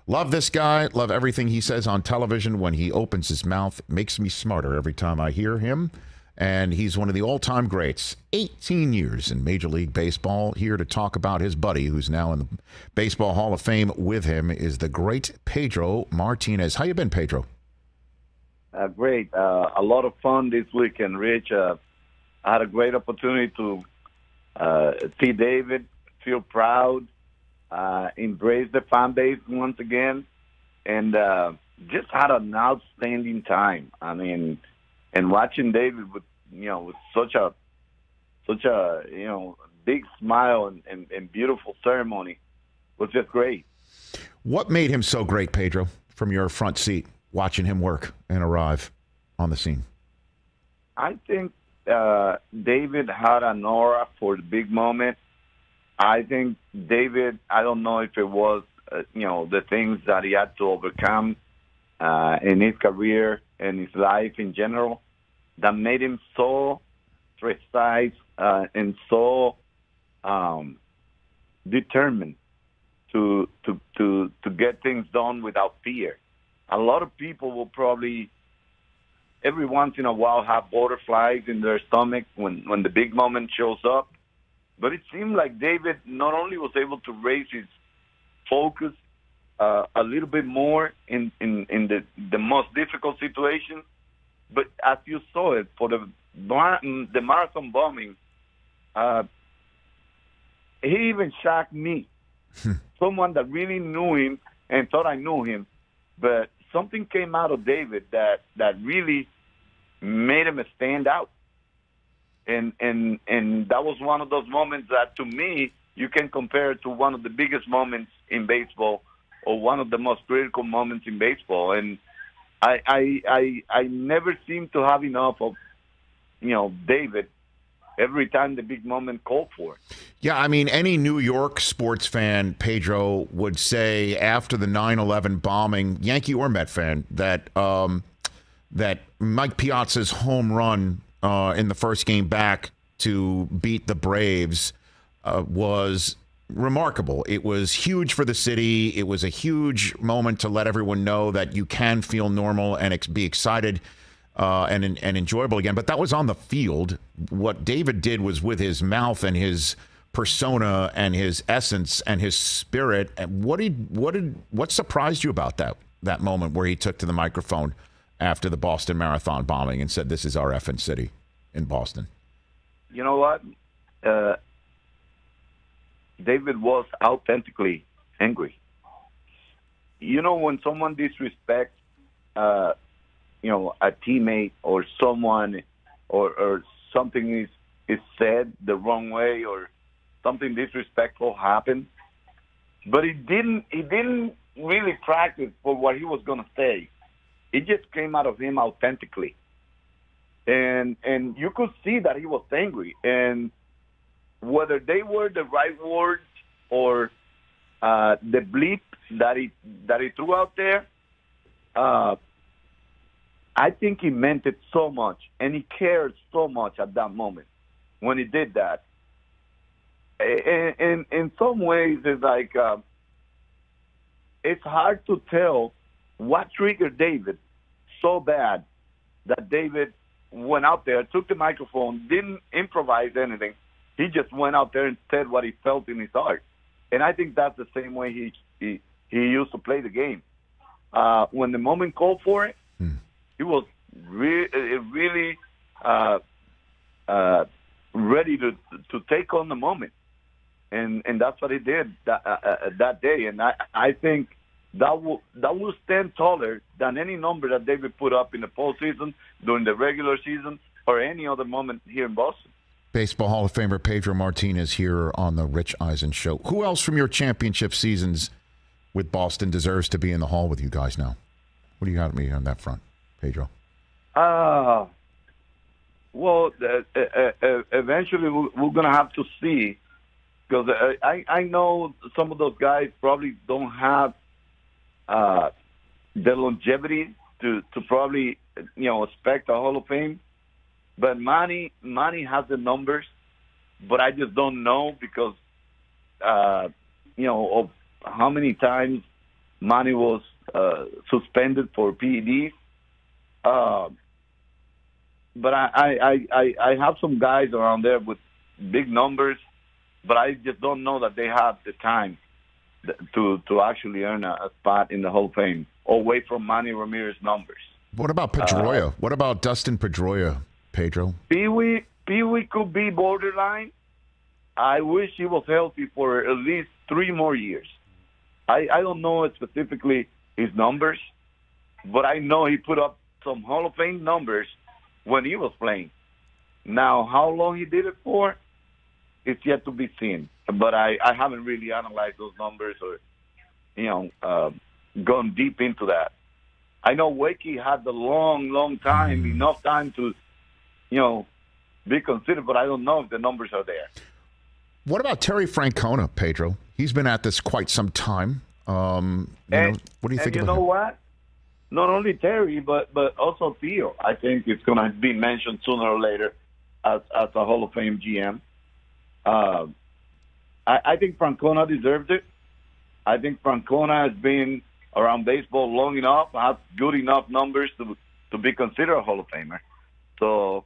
Love this guy. Love everything he says on television. When he opens his mouth, it makes me smarter every time I hear him. And he's one of the all-time greats. 18 years in Major League Baseball. Here to talk about his buddy, who's now in the Baseball Hall of Fame with him, is the great Pedro Martinez. How you been, Pedro? Great. A lot of fun this weekend, Rich. I had a great opportunity to see David, feel proud, embrace the fan base once again, and just had an outstanding time. I mean, and watching David with such a big smile and beautiful ceremony was just great. What made him so great, Pedro, from your front seat, watching him work and arrive on the scene? I think David had an aura for the big moment. I think David, I don't know if it was, the things that he had to overcome in his career and his life in general that made him so precise and so determined to get things done without fear. A lot of people will probably every once in a while have butterflies in their stomach when the big moment shows up. But it seemed like David not only was able to raise his focus a little bit more in the most difficult situation, but as you saw it for the marathon bombing, he even shocked me, someone that really knew him and thought I knew him, but something came out of David that really made him stand out. And that was one of those moments that, to me, you can compare to one of the biggest moments in baseball or one of the most critical moments in baseball. And I never seem to have enough of, David every time the big moment called for it. Yeah, I mean, any New York sports fan, Pedro, would say after the 9/11 bombing, Yankee or Met fan, that Mike Piazza's home run in the first game back to beat the Braves was remarkable. It was huge for the city. It was a huge moment to let everyone know that you can feel normal and be excited and enjoyable again. But that was on the field. What David did was with his mouth and his persona and his essence and his spirit. And what surprised you about that moment where he took to the microphone after the Boston Marathon bombing and said, "This is our effing city in Boston"? You know what? David was authentically angry. When someone disrespects, a teammate or someone, or something is said the wrong way, or something disrespectful happened, but he didn't really practice for what he was going to say. It just came out of him authentically. And you could see that he was angry. And whether they were the right words or the bleep that he threw out there, I think he meant it so much, and he cared so much at that moment when he did that. And in some ways, it's like it's hard to tell what triggered David so bad that David went out there, took the microphone, didn't improvise anything. He just went out there and said what he felt in his heart. And I think that's the same way he used to play the game. When the moment called for it, he was really ready to take on the moment. And that's what he did that day. And I think that will stand taller than any number that David put up in the postseason, during the regular season, or any other moment here in Boston. Baseball Hall of Famer Pedro Martinez here on the Rich Eisen Show. Who else from your championship seasons with Boston deserves to be in the Hall with you guys now? What do you got me on that front, Pedro? Well, eventually we're going to have to see, because I know some of those guys probably don't have the longevity to probably expect a Hall of Fame. But Manny has the numbers, but I just don't know because of how many times Manny was suspended for PEDs. But I have some guys around there with big numbers, but I just don't know that they have the time to actually earn a spot in the Hall of Fame away from Manny Ramirez numbers. What about Pedroia? What about Dustin Pedroia, Pedro? Pee-wee could be borderline. I wish he was healthy for at least 3 more years. I don't know specifically his numbers, but I know he put up some Hall of Fame numbers when he was playing. Now, how long he did it for, it's yet to be seen. But I haven't really analyzed those numbers or, gone deep into that. I know Wakey had the long time, enough time to, be considered, but I don't know if the numbers are there. What about Terry Francona, Pedro? He's been at this quite some time. What do you think about him? You know what? Not only Terry, but also Theo. I think it's going to be mentioned sooner or later as a Hall of Fame GM. I think Francona deserves it. I think Francona has been around baseball long enough, has good enough numbers to be considered a Hall of Famer. So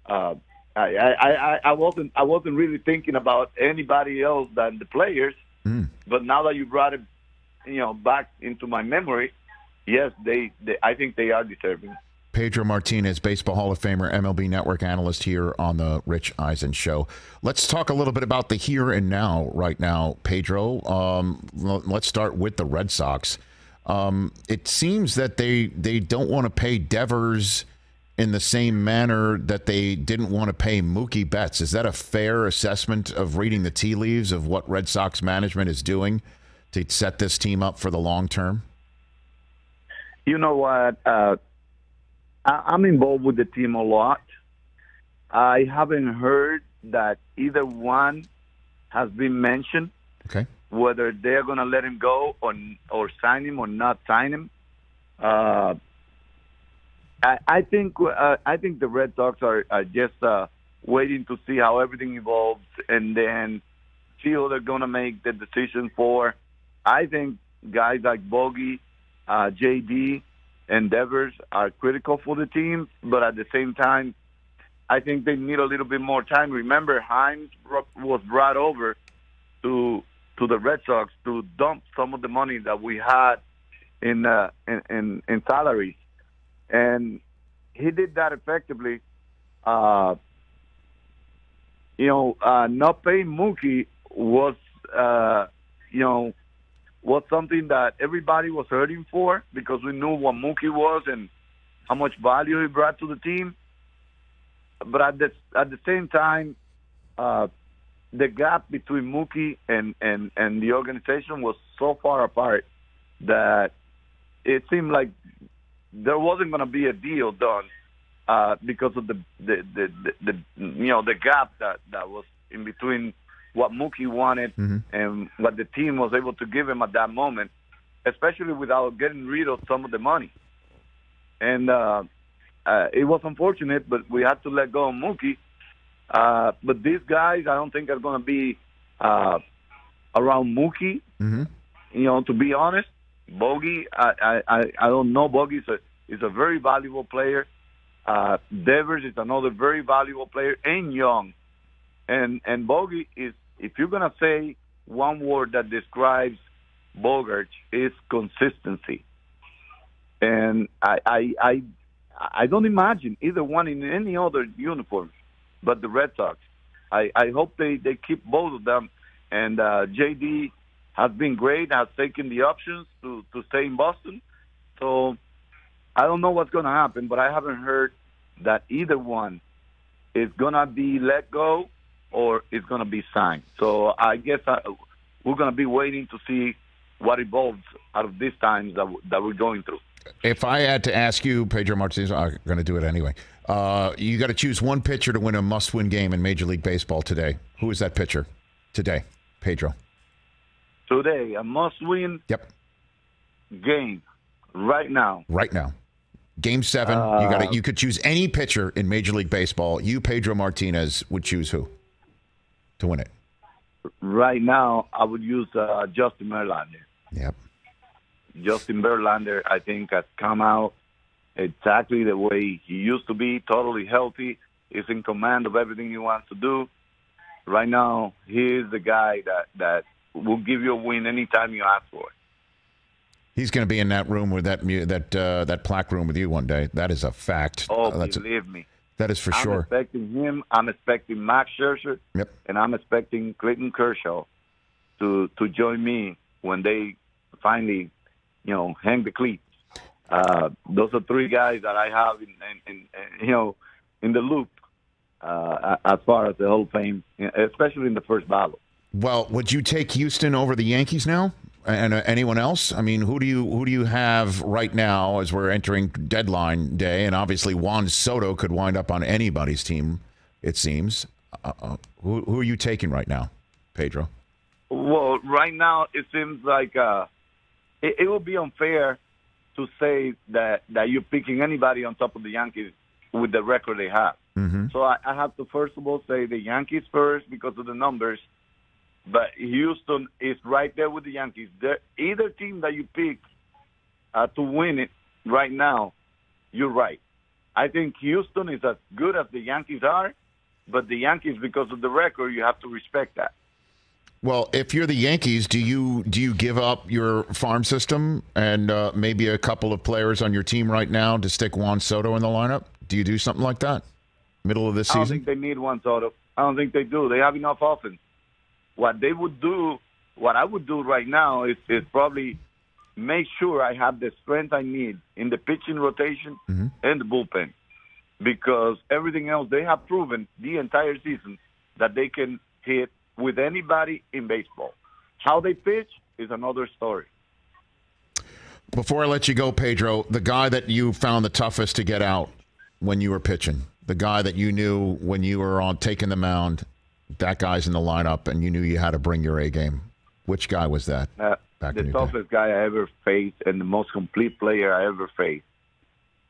I wasn't really thinking about anybody else than the players. But now that you brought it, back into my memory, yes, I think they are deserving. Pedro Martinez, Baseball Hall of Famer, MLB Network analyst here on the Rich Eisen Show. Let's talk a little bit about the here and now right now, Pedro. Let's start with the Red Sox. It seems that they don't want to pay Devers in the same manner that they didn't want to pay Mookie Betts. Is that a fair assessment of reading the tea leaves of what Red Sox management is doing to set this team up for the long term? You know what? I'm involved with the team a lot. I haven't heard that either one has been mentioned. Okay. Whether they're going to let him go or sign him or not sign him. I think the Red Sox are just waiting to see how everything evolves and then see who they're going to make the decision for. I think guys like Bogey, JD, and Devers are critical for the team, but at the same time, I think they need a little bit more time. Remember, Hines was brought over to the Red Sox to dump some of the money that we had in salaries, and he did that effectively. Not paying Mookie was something that everybody was hurting for because we knew what Mookie was and how much value he brought to the team. But at the same time, the gap between Mookie and the organization was so far apart that it seemed like there wasn't going to be a deal done because of the gap that was in between what Mookie wanted and what the team was able to give him at that moment, especially without getting rid of some of the money. And it was unfortunate, but we had to let go of Mookie. But these guys, I don't think are going to be around Mookie. To be honest, Bogey, I don't know. Bogey is a very valuable player. Devers is another very valuable player, and young. And Bogey is, if you're going to say one word that describes Bogaerts, is consistency. And I don't imagine either one in any other uniform but the Red Sox. I hope they keep both of them. And JD has been great, has taken the options to stay in Boston. So I don't know what's going to happen, but I haven't heard that either one is going to be let go or is going to be signed. So I guess we're going to be waiting to see what evolves out of these times that we're going through. If I had to ask you, Pedro Martinez, I'm going to do it anyway. You got to choose one pitcher to win a must-win game in Major League Baseball today. Who is that pitcher today, Pedro? Today, a must-win game right now. Right now. Game 7. You could choose any pitcher in Major League Baseball. You, Pedro Martinez, would choose who to win it? Right now, I would use Justin Verlander. Yep. Justin Verlander, I think, has come out exactly the way he used to be, totally healthy. He's in command of everything he wants to do. Right now, he is the guy that will give you a win anytime you ask for it. He's going to be in that room with that plaque room with you one day. That is a fact. Oh, believe me. That is for sure. I'm expecting him. I'm expecting Max Scherzer. Yep. And I'm expecting Clayton Kershaw to join me when they finally, hang the cleats. Those are three guys that I have in the loop as far as the Hall of Fame, especially in the first ballot. Well, would you take Houston over the Yankees now? And anyone else? I mean, who do you have right now as we're entering deadline day? And obviously, Juan Soto could wind up on anybody's team, it seems. Who are you taking right now, Pedro? Well, right now it seems like it would be unfair to say that you're picking anybody on top of the Yankees with the record they have. Mm-hmm. So I have to first of all say the Yankees first because of the numbers. But Houston is right there with the Yankees. Either team that you pick to win it right now, you're right. I think Houston is as good as the Yankees are, but the Yankees, because of the record, you have to respect that. Well, if you're the Yankees, do you give up your farm system and maybe a couple of players on your team right now to stick Juan Soto in the lineup? Do you do something like that middle of this season? I don't think they need Juan Soto. I don't think they do. They have enough offense. What I would do right now is probably make sure I have the strength I need in the pitching rotation mm-hmm. and the bullpen, because everything else they have proven the entire season that they can hit with anybody in baseball. How they pitch is another story. Before I let you go, Pedro, the guy that you found the toughest to get out when you were pitching, the guy that you knew when you were on taking the mound, that guy's in the lineup, and you knew you had to bring your A game. Which guy was that? The toughest guy I ever faced and the most complete player I ever faced,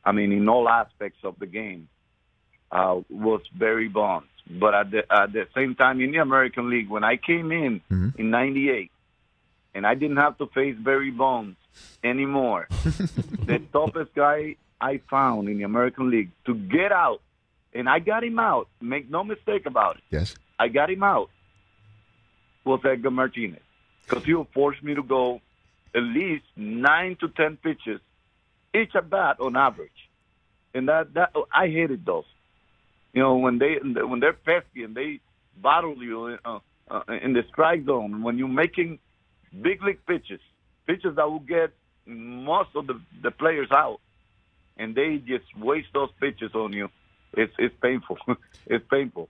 I mean, in all aspects of the game, was Barry Bonds. But at the same time, in the American League, when I came in mm-hmm. in 98, and I didn't have to face Barry Bonds anymore, the toughest guy I found in the American League to get out, and I got him out, make no mistake about it. Yes. I got him out, was Edgar Martinez, because he would force me to go at least 9 to 10 pitches each at bat on average, and that I hated those. When they're pesky and they battle you in the strike zone, when you're making big league pitches that will get most of the players out, and they just waste those pitches on you. It's painful. It's painful.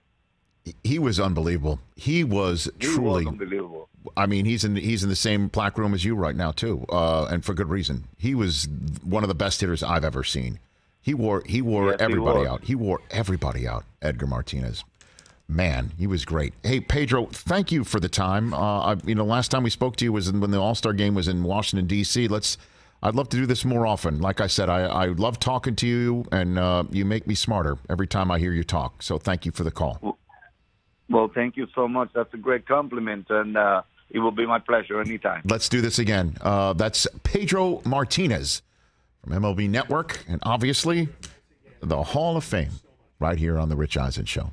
He was unbelievable. He was truly unbelievable. I mean, he's in the same plaque room as you right now too, and for good reason. He was one of the best hitters I've ever seen. He wore everybody out. He wore everybody out. Edgar Martinez, man, he was great. Hey, Pedro, thank you for the time. Last time we spoke to you was when the All-Star game was in Washington D.C. I'd love to do this more often. Like I said, I love talking to you, and you make me smarter every time I hear you talk. So thank you for the call. Well, thank you so much. That's a great compliment, and it will be my pleasure anytime. Let's do this again. That's Pedro Martinez from MLB Network, and obviously the Hall of Fame right here on The Rich Eisen Show.